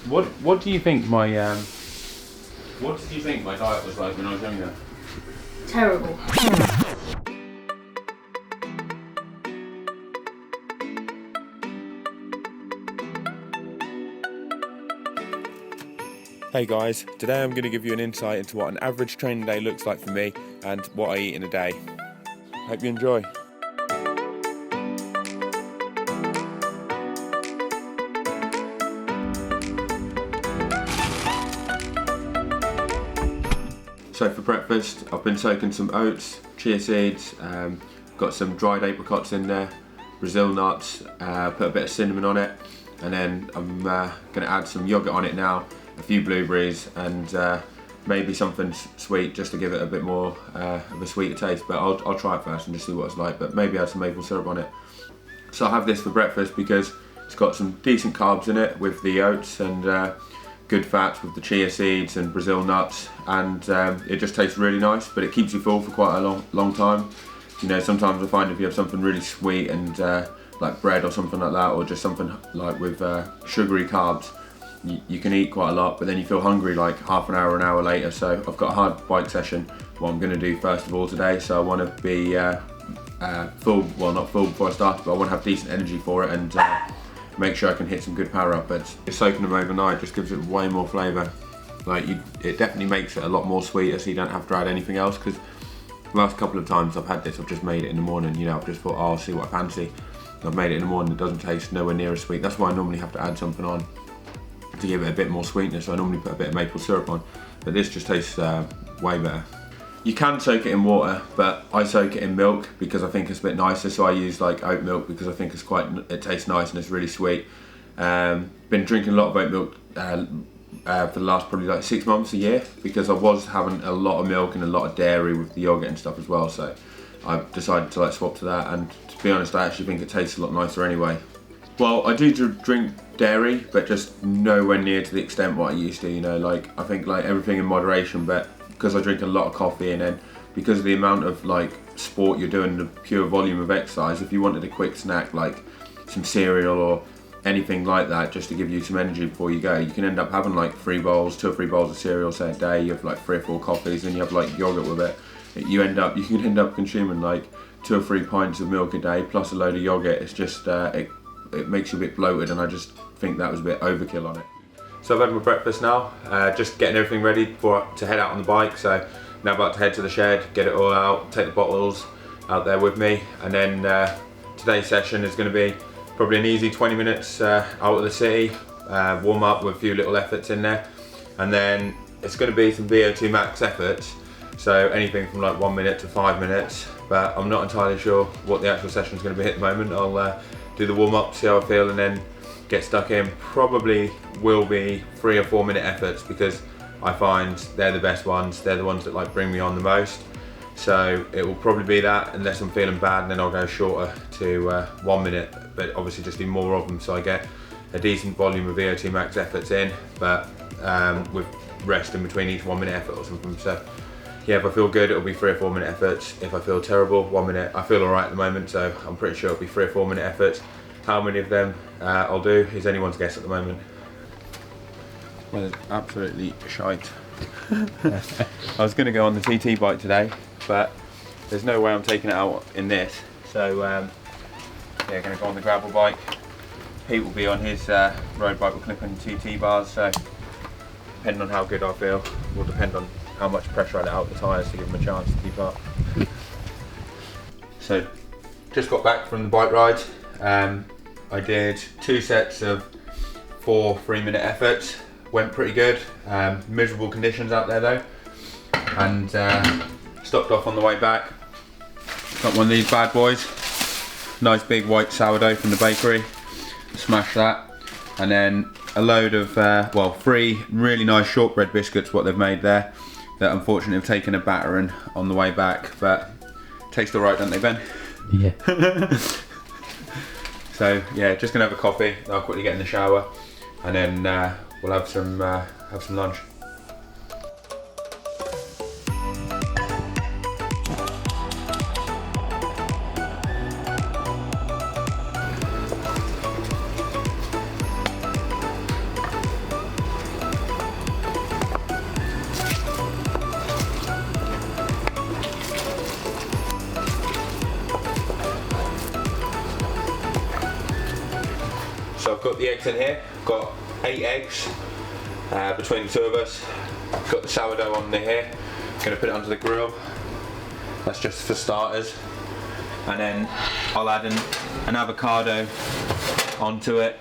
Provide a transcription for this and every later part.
What do you think my what did you think my diet was like when I was younger? Terrible. Hey guys, today I'm going to give you an insight into what an average training day looks like for me and what I eat in a day. Hope you enjoy. So for breakfast, I've been soaking some oats, chia seeds, got some dried apricots in there, Brazil nuts, put a bit of cinnamon on it, and then I'm going to add some yogurt on it now, a few blueberries, and maybe something sweet just to give it a bit more of a sweeter taste. But I'll try it first and just see what it's like, but maybe add some maple syrup on it. So I have this for breakfast because it's got some decent carbs in it with the oats and good fats with the chia seeds and Brazil nuts, and it just tastes really nice, but it keeps you full for quite a long time. You know, sometimes I find if you have something really sweet and like bread or something like that, or just something like with sugary carbs, you can eat quite a lot, but then you feel hungry like half an hour later. So I've got a hard bike session, what I'm going to do first of all today, so I want to be full, well not full before I start, but I want to have decent energy for it and make sure I can hit some good power up. But just soaking them overnight just gives it way more flavour. Like it definitely makes it a lot more sweeter, so you don't have to add anything else, because the last couple of times I've had this, I've just made it in the morning, you know, I've just thought, oh, I'll see what I fancy. I've made it in the morning, it doesn't taste nowhere near as sweet. That's why I normally have to add something on to give it a bit more sweetness. So I normally put a bit of maple syrup on, but this just tastes way better. You can soak it in water, but I soak it in milk because I think it's a bit nicer. So I use like oat milk because I think it tastes nice and it's really sweet. Been drinking a lot of oat milk for the last probably like 6 months, a year, because I was having a lot of milk and a lot of dairy with the yogurt and stuff as well. So I decided to like swap to that, and to be honest, I actually think it tastes a lot nicer anyway. Well, I do drink dairy, but just nowhere near to the extent what I used to, you know, like I think like everything in moderation, but because I drink a lot of coffee, and then because of the amount of like sport you're doing, the pure volume of exercise, if you wanted a quick snack like some cereal or anything like that just to give you some energy before you go, you can end up having like 2 or 3 bowls of cereal say a day. You have like 3 or 4 coffees, and you have like yogurt with it. You can end up consuming like 2 or 3 pints of milk a day plus a load of yogurt. It's just it makes you a bit bloated, and I just think that was a bit overkill on it. So I've had my breakfast now, just getting everything ready to head out on the bike. So now about to head to the shed, get it all out, take the bottles out there with me, and then today's session is going to be probably an easy 20 minutes out of the city, warm up with a few little efforts in there, and then it's going to be some VO2 max efforts, so anything from like 1 minute to 5 minutes, but I'm not entirely sure what the actual session is going to be at the moment. I'll do the warm up, see how I feel, and then get stuck in. Probably will be 3 or 4 minute efforts, because I find they're the best ones, they're the ones that like bring me on the most. So it will probably be that, unless I'm feeling bad, and then I'll go shorter to 1 minute, but obviously just do more of them so I get a decent volume of VO2 max efforts in, but with rest in between each 1 minute effort or something. So yeah, if I feel good, it'll be 3 or 4 minute efforts. If I feel terrible, 1 minute. I feel alright at the moment, so I'm pretty sure it'll be 3 or 4 minute efforts. How many of them I'll do is anyone's guess at the moment. Well, it's absolutely shite. I was going to go on the TT bike today, but there's no way I'm taking it out in this. So yeah, going to go on the gravel bike. Pete will be on his road bike with clipping TT bars, so depending on how good I feel will depend on how much pressure I let out the tyres to give them a chance to keep up. So just got back from the bike ride. I did 2 sets of 4 3-minute efforts. Went pretty good. Miserable conditions out there though, and stopped off on the way back. Got one of these bad boys, nice big white sourdough from the bakery. Smash that, and then a load of 3 really nice shortbread biscuits, what they've made there, that unfortunately have taken a battering on the way back, but taste alright, don't they, Ben? Yeah. So yeah, just gonna have a coffee. I'll quickly get in the shower, and then we'll have some lunch. got the eggs in here. Got 8 eggs between the two of us. Got the sourdough on here. Gonna put it onto the grill. That's just for starters. And then I'll add an avocado onto it.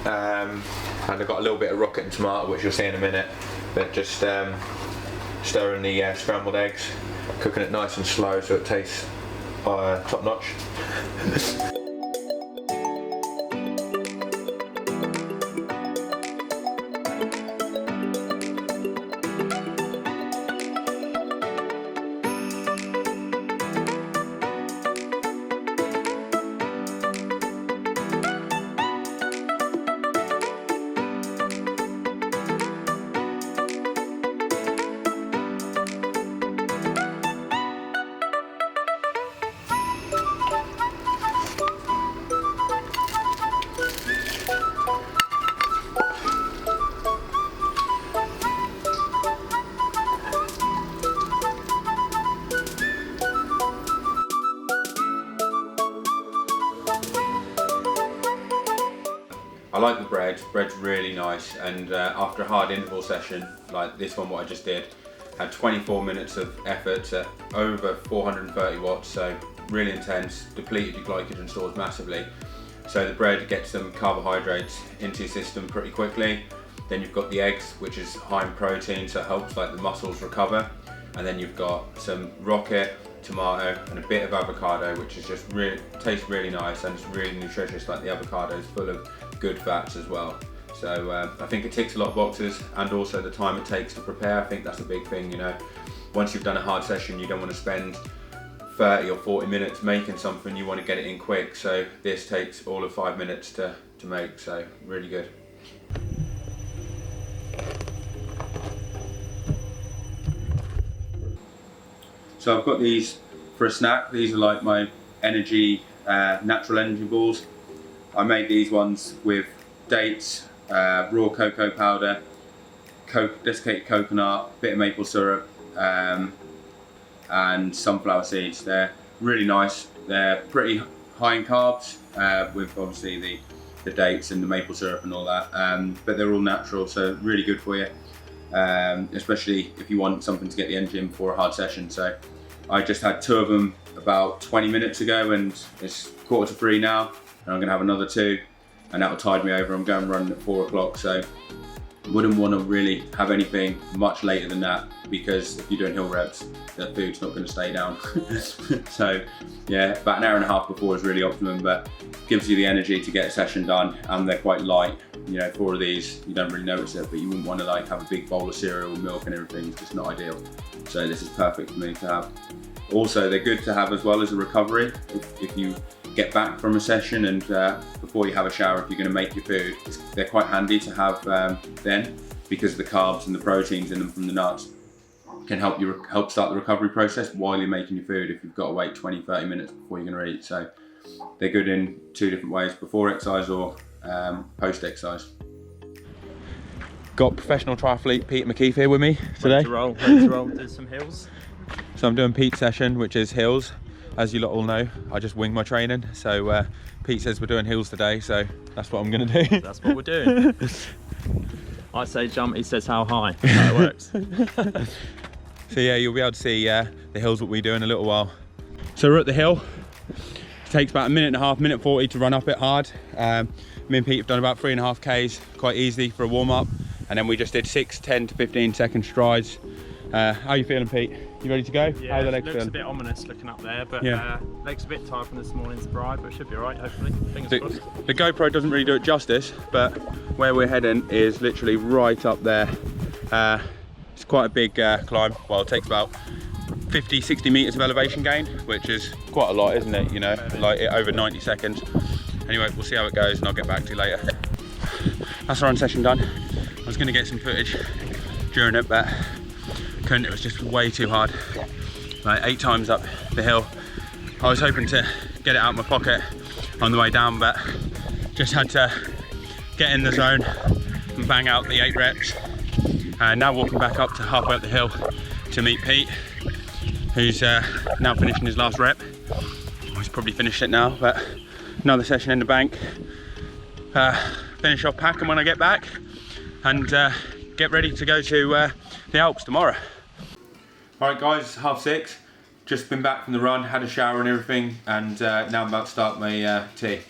And I've got a little bit of rocket and tomato, which you'll see in a minute. But just stirring the scrambled eggs, cooking it nice and slow so it tastes top notch. I like the bread. Bread's really nice, and after a hard interval session like this one, what I just did, had 24 minutes of effort at over 430 watts, so really intense, depleted your glycogen stores massively. So the bread gets some carbohydrates into your system pretty quickly. Then you've got the eggs, which is high in protein, so it helps like the muscles recover. And then you've got some rocket, tomato, and a bit of avocado, which is just really tastes really nice, and it's really nutritious. Like the avocado is full of good fats as well. So I think it ticks a lot of boxes, and also the time it takes to prepare. I think that's a big thing, you know. Once you've done a hard session, you don't want to spend 30 or 40 minutes making something, you want to get it in quick. So this takes all of 5 minutes to make, so really good. So I've got these for a snack. These are like my energy, natural energy balls. I made these ones with dates, raw cocoa powder, desiccated coconut, bit of maple syrup, and sunflower seeds. They're really nice. They're pretty high in carbs, with obviously the dates and the maple syrup and all that, but they're all natural, so really good for you, especially if you want something to get the energy in before a hard session. So I just had 2 of them about 20 minutes ago, and it's 2:45 now, and I'm gonna have another 2, and that'll tide me over. I'm going running at 4 o'clock, so wouldn't want to really have anything much later than that, because if you're doing hill reps, the food's not going to stay down. So yeah, about an hour and a half before is really optimum, but gives you the energy to get a session done, and they're quite light. You know, 4 of these, you don't really notice it, but you wouldn't want to like have a big bowl of cereal, milk and everything. It's just not ideal. So this is perfect for me to have. Also, they're good to have as well as a recovery. If you get back from a session and before you have a shower, if you're going to make your food, they're quite handy to have then, because the carbs and the proteins in them from the nuts can help start the recovery process while you're making your food, if you've got to wait 20-30 minutes before you're going to eat. So they're good in 2 different ways: before exercise or post exercise. Got professional triathlete Pete McKeith here with me today. Ready to roll, do some hills. So I'm doing Pete's session, which is hills. As you lot all know, I just wing my training. So Pete says we're doing hills today, so that's what I'm going to do. That's what we're doing. I say jump, he says how high. That's how it works. So yeah, you'll be able to see the hills what we do in a little while. So we're at the hill. It takes about 1.5 minutes, 1:40 to run up it hard. Me and Pete have done about 3.5 Ks, quite easy for a warm up. And then we just did 6, 10 to 15 second strides. How are you feeling, Pete? You ready to go? Yeah, how are the it legs looks feeling? a bit ominous looking up there, but Yeah. legs a bit tired from this morning's ride, but should be alright, hopefully. Fingers crossed. The GoPro doesn't really do it justice, but where we're heading is literally right up there. It's quite a big climb. Well, it takes about 50-60 meters of elevation gain, which is quite a lot, isn't it? You know, like over 90 seconds. Anyway, we'll see how it goes, and I'll get back to you later. That's our run session done. I was going to get some footage during it, but couldn't. It was just way too hard. Like 8 times up the hill. I was hoping to get it out of my pocket on the way down, but just had to get in the zone and bang out the 8 reps. And now walking back up to halfway up the hill to meet Pete, who's now finishing his last rep. He's probably finished it now, but another session in the bank. finish off packing when I get back, and get ready to go to the Alps tomorrow. Alright guys, it's 6:30. Just been back from the run, had a shower and everything, and now I'm about to start my tea.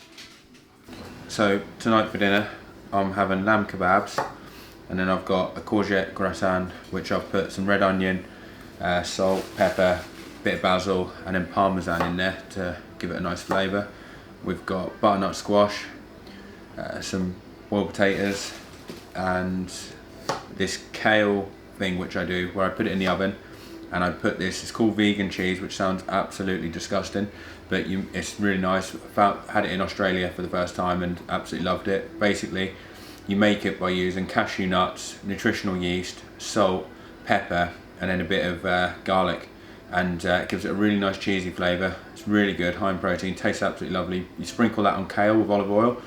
So tonight for dinner, I'm having lamb kebabs, and then I've got a courgette gratin, which I've put some red onion, salt, pepper, bit of basil, and then parmesan in there to give it a nice flavour. We've got butternut squash, some boiled potatoes, and this kale thing which I do, where I put it in the oven, and I put this, it's called vegan cheese, which sounds absolutely disgusting, but it's really nice. Had it in Australia for the first time and absolutely loved it. Basically, you make it by using cashew nuts, nutritional yeast, salt, pepper, and then a bit of garlic, and it gives it a really nice cheesy flavour. It's really good, high in protein, tastes absolutely lovely. You sprinkle that on kale with olive oil.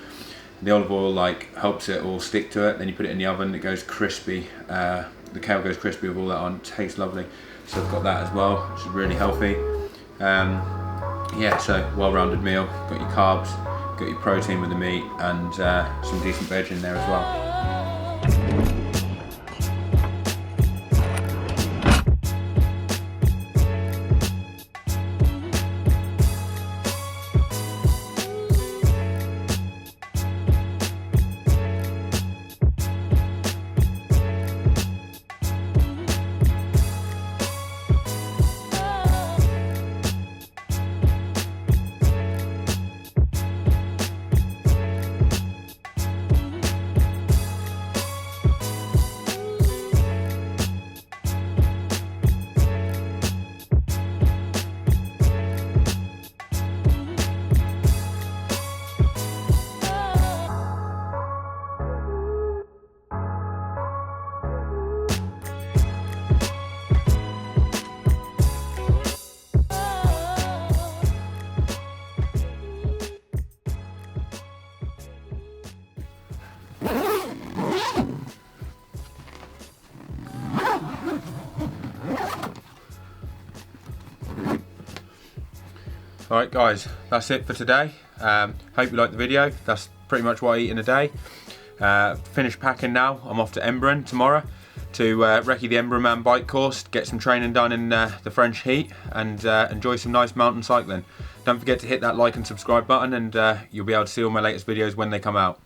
The olive oil helps it all stick to it. Then you put it in the oven, it goes crispy. The kale goes crispy with all that on, it tastes lovely. So I've got that as well, which is really healthy. Yeah, so well-rounded meal. Got your carbs, got your protein with the meat, and some decent veg in there as well. Alright guys, that's it for today. Hope you liked the video. That's pretty much what I eat in a day. Finished packing now. I'm off to Embrun tomorrow to recce the Embrunman bike course, get some training done in the French heat, and enjoy some nice mountain cycling. Don't forget to hit that like and subscribe button, and you'll be able to see all my latest videos when they come out.